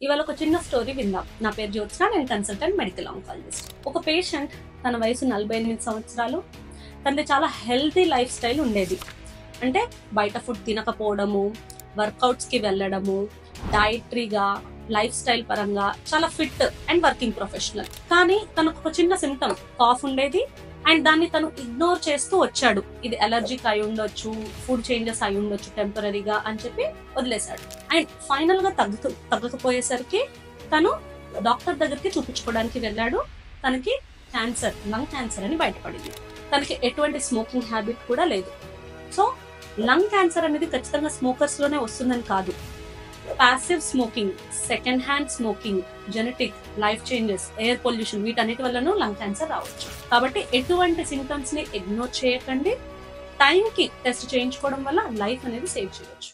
ఇవాళ ఒక చిన్న స్టోరీ విందాం. నా పేరు జ్యోత్స్న, నేను కన్సల్టెంట్ మెడికల్ ఆంకాలజిస్ట్. ఒక పేషెంట్, తన వయసు 48 సంవత్సరాలు. తనది చాలా హెల్తీ లైఫ్ స్టైల్ ఉండేది. అంటే బయట ఫుడ్ తినకపోవడము, వర్కౌట్స్కి వెళ్ళడము, డైటరీగా, లైఫ్ స్టైల్ పరంగా చాలా ఫిట్ అండ్ వర్కింగ్ ప్రొఫెషనల్. కానీ తనకు ఒక చిన్న సిమ్టమ్ కాఫ్ ఉండేది అండ్ దాన్ని తను ఇగ్నోర్ చేస్తూ వచ్చాడు. ఇది అలర్జిక్ అయి ఉండొచ్చు, ఫుడ్ చేంజెస్ అయి ఉండొచ్చు టెంపరీగా అని చెప్పి వదిలేశాడు. అండ్ ఫైనల్ గా తగ్గకపోయేసరికి తను డాక్టర్ దగ్గరికి చూపించుకోవడానికి వెళ్ళాడు. తనకి క్యాన్సర్, లంగ్ క్యాన్సర్ అని బయటపడింది. తనకి ఎటువంటి స్మోకింగ్ హ్యాబిట్ కూడా లేదు. సో లంగ్ క్యాన్సర్ అనేది ఖచ్చితంగా స్మోకర్స్ లోనే వస్తుందని కాదు. Passive smoking, second hand smoking, genetic, life changes, air pollution, వీటన్నిటి వల్లనూ లంగ్ క్యాన్సర్ రావచ్చు. కాబట్టి ఎటువంటి సింటమ్స్ ని ఇగ్నోర్ చేయకండి. టైంకి టెస్ట్ చేయించుకోవడం వల్ల లైఫ్ అనేది సేవ్ చేయవచ్చు.